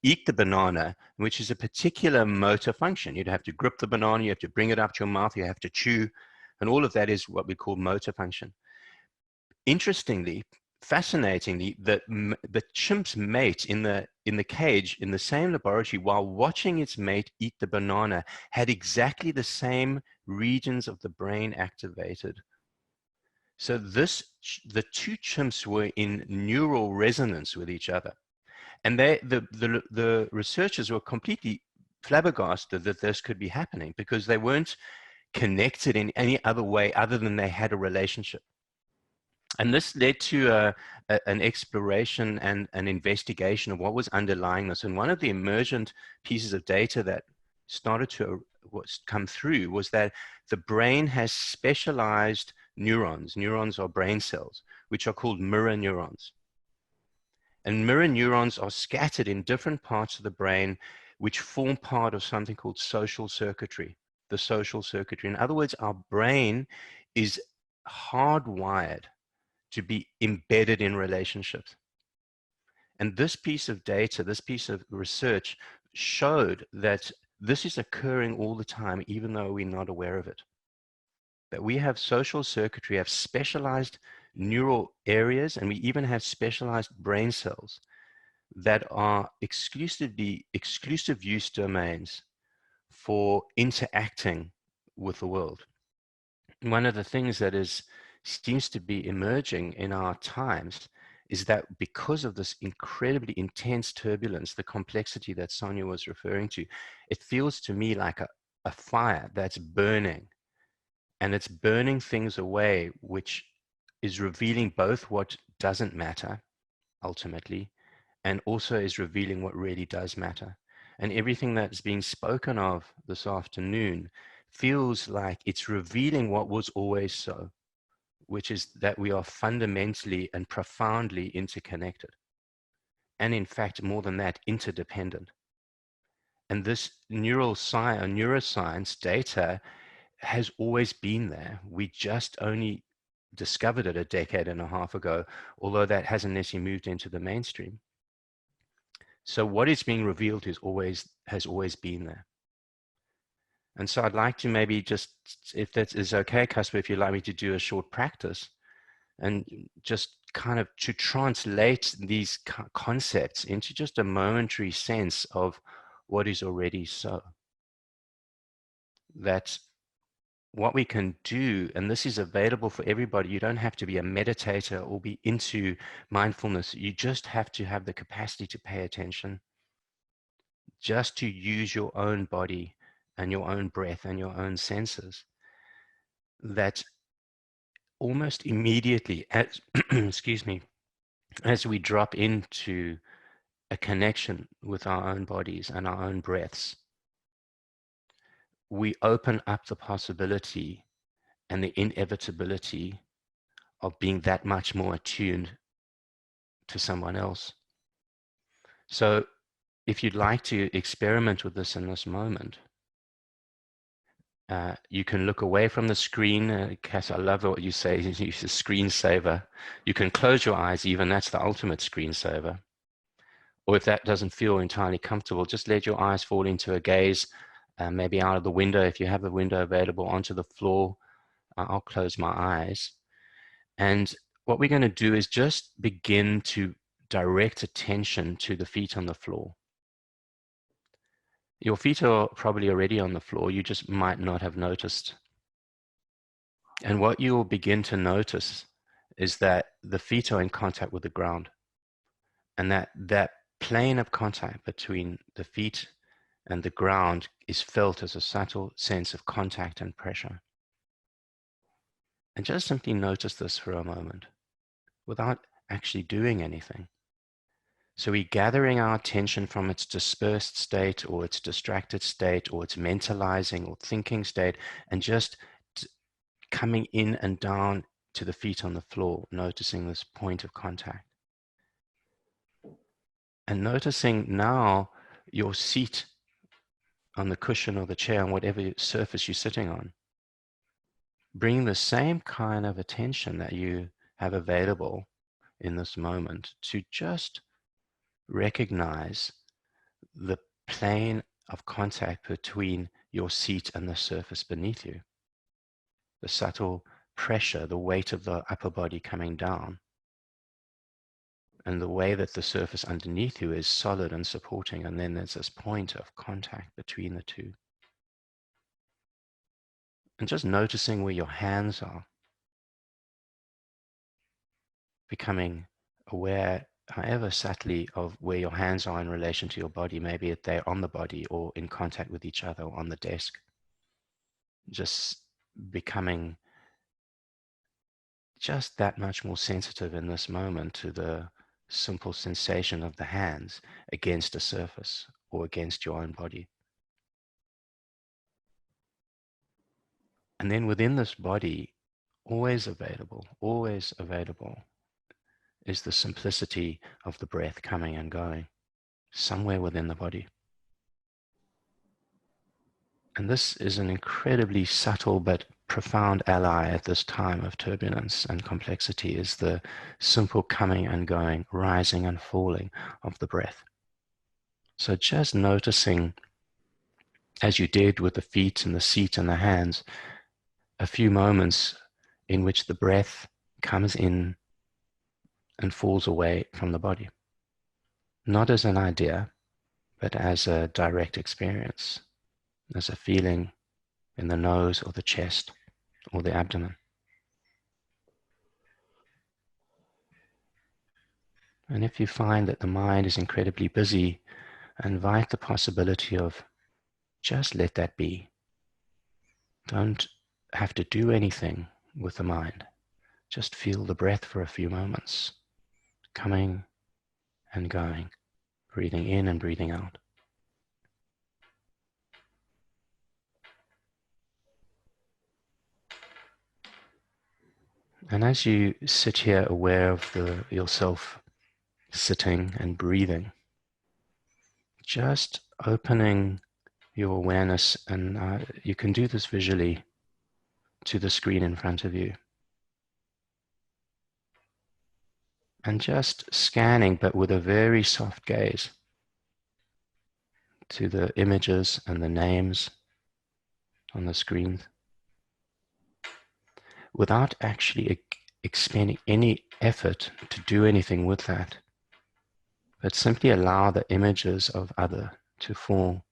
eat the banana, which is a particular motor function. You'd have to grip the banana, you have to bring it up to your mouth, you have to chew, and all of that is what we call motor function. Interestingly, fascinatingly, the chimp's mate in the cage in the same laboratory, while watching its mate eat the banana, had exactly the same regions of the brain activated. So the two chimps were in neural resonance with each other. And the researchers were completely flabbergasted that this could be happening, because they weren't connected in any other way other than they had a relationship. And this led to an exploration and an investigation of what was underlying this. And one of the emergent pieces of data that started to come through was that the brain has specialized neurons. Neurons are brain cells, which are called mirror neurons. And mirror neurons are scattered in different parts of the brain, which form part of something called social circuitry, the social circuitry. In other words, our brain is hardwired to be embedded in relationships. And this piece of data, this piece of research showed that this is occurring all the time, even though we're not aware of it. That we have social circuitry, have specialized neural areas, and we even have specialized brain cells that are exclusive use domains for interacting with the world. One of the things that seems to be emerging in our times is that because of this incredibly intense turbulence, the complexity that Sonia was referring to, it feels to me like a fire that's burning, and it's burning things away, which is revealing both what doesn't matter ultimately, and also is revealing what really does matter. And everything that's being spoken of this afternoon feels like it's revealing what was always so, which is that we are fundamentally and profoundly interconnected. And in fact, more than that, interdependent. And this neuroscience data has always been there. We just only discovered it a decade and a half ago, although that hasn't necessarily moved into the mainstream. So what is being revealed has always been there. And so I'd like to maybe just, if that is okay, Casper, if you'd like me to do a short practice and just kind of to translate these concepts into just a momentary sense of what is already so. That what we can do, and this is available for everybody, you don't have to be a meditator or be into mindfulness. You just have to have the capacity to pay attention, just to use your own body and your own breath and your own senses. That almost immediately, as, excuse me, as we drop into a connection with our own bodies and our own breaths, we open up the possibility and the inevitability of being that much more attuned to someone else. So if you'd like to experiment with this in this moment, you can look away from the screen. Cass, I love what you say, you use a screensaver. You can close your eyes even, that's the ultimate screensaver. Or if that doesn't feel entirely comfortable, just let your eyes fall into a gaze, maybe out of the window, if you have the window available, onto the floor. I'll close my eyes. And what we're going to do is just begin to direct attention to the feet on the floor. Your feet are probably already on the floor, you just might not have noticed. And what you will begin to notice is that the feet are in contact with the ground. And that plane of contact between the feet and the ground is felt as a subtle sense of contact and pressure. And just simply notice this for a moment without actually doing anything. So we're gathering our attention from its dispersed state or its distracted state or its mentalizing or thinking state, and just coming in and down to the feet on the floor, noticing this point of contact. And noticing now your seat on the cushion or the chair on whatever surface you're sitting on. bring the same kind of attention that you have available in this moment to just recognize the plane of contact between your seat and the surface beneath you. The subtle pressure, the weight of the upper body coming down, and the way that the surface underneath you is solid and supporting, and then there's this point of contact between the two. And just noticing where your hands are, becoming aware, however subtly, of where your hands are in relation to your body. Maybe they're on the body or in contact with each other or on the desk. Just becoming just that much more sensitive in this moment to the simple sensation of the hands against a surface or against your own body. And then within this body, always available, is the simplicity of the breath coming and going somewhere within the body. And this is an incredibly subtle but profound ally at this time of turbulence and complexity, is the simple coming and going, rising and falling of the breath. So just noticing, as you did with the feet and the seat and the hands, a few moments in which the breath comes in and falls away from the body. Not as an idea, but as a direct experience, as a feeling in the nose or the chest or the abdomen. And if you find that the mind is incredibly busy, invite the possibility of just let that be. Don't have to do anything with the mind. Just feel the breath for a few moments, coming and going, breathing in and breathing out. And as you sit here aware of yourself sitting and breathing, just opening your awareness, and you can do this visually, to the screen in front of you. And just scanning, but with a very soft gaze, to the images and the names on the screen, without actually expending any effort to do anything with that, but simply allow the images of other to fall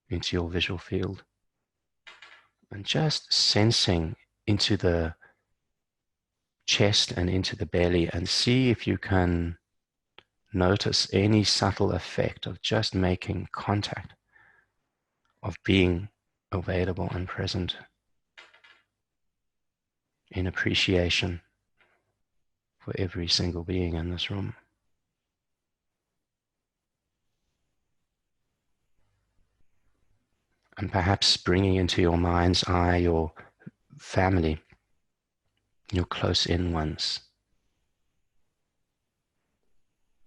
into your visual field. And just sensing into the chest and into the belly, and see if you can notice any subtle effect of just making contact, of being available and present in appreciation for every single being in this room. And perhaps bringing into your mind's eye your family, your close-in ones,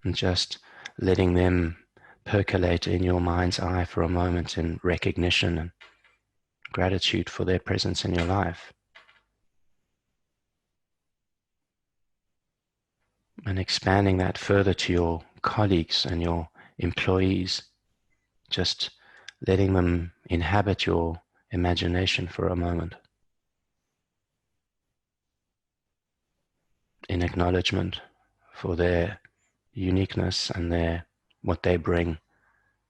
and just letting them percolate in your mind's eye for a moment in recognition and gratitude for their presence in your life. And expanding that further to your colleagues and your employees, just letting them inhabit your imagination for a moment, in acknowledgement for their uniqueness and what they bring,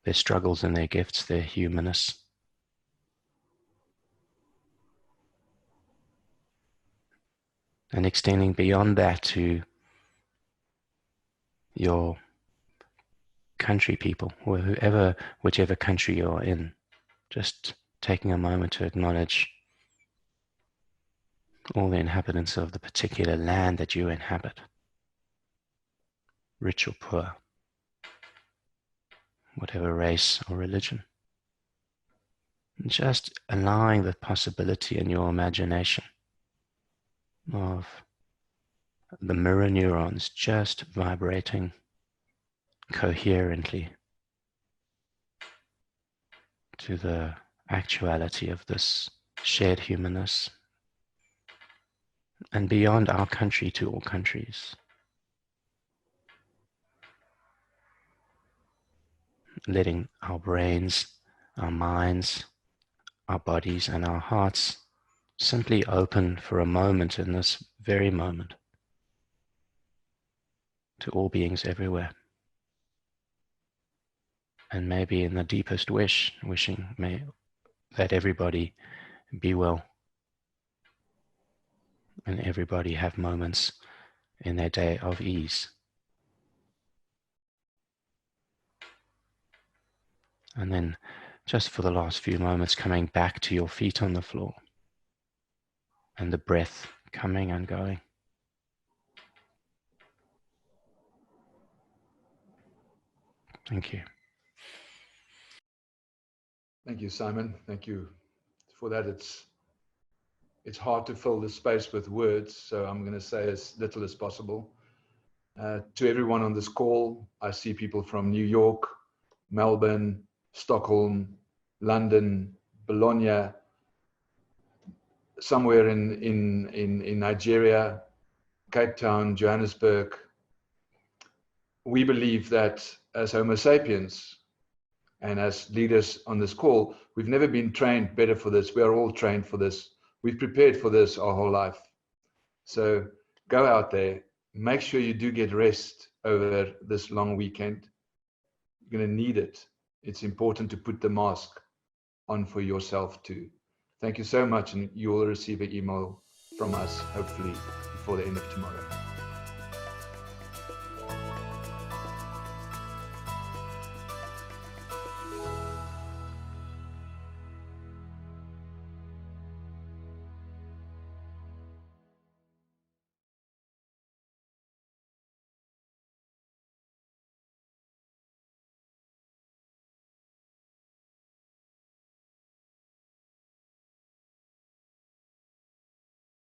their struggles and their gifts, their humanness. And extending beyond that to your country people, or whichever country you're in, just taking a moment to acknowledge all the inhabitants of the particular land that you inhabit, rich or poor, whatever race or religion. And just allowing the possibility in your imagination of the mirror neurons just vibrating coherently to the actuality of this shared humanness, and beyond our country to all countries. Letting our brains, our minds, our bodies, and our hearts simply open for a moment in this very moment to all beings everywhere. And maybe in the deepest wishing that everybody be well and everybody have moments in their day of ease. And then just for the last few moments, coming back to your feet on the floor and the breath coming and going. Thank you. Thank you, Simon. Thank you for that. It's hard to fill the space with words, so I'm going to say as little as possible. To everyone on this call, I see people from New York, Melbourne, Stockholm, London, Bologna, somewhere in Nigeria, Cape Town, Johannesburg. We believe that as Homo sapiens, and as leaders on this call, we've never been trained better for this. We are all trained for this. We've prepared for this our whole life. So go out there, make sure you do get rest over this long weekend. You're going to need it. It's important to put the mask on for yourself too. Thank you so much, and you will receive an email from us, hopefully before the end of tomorrow.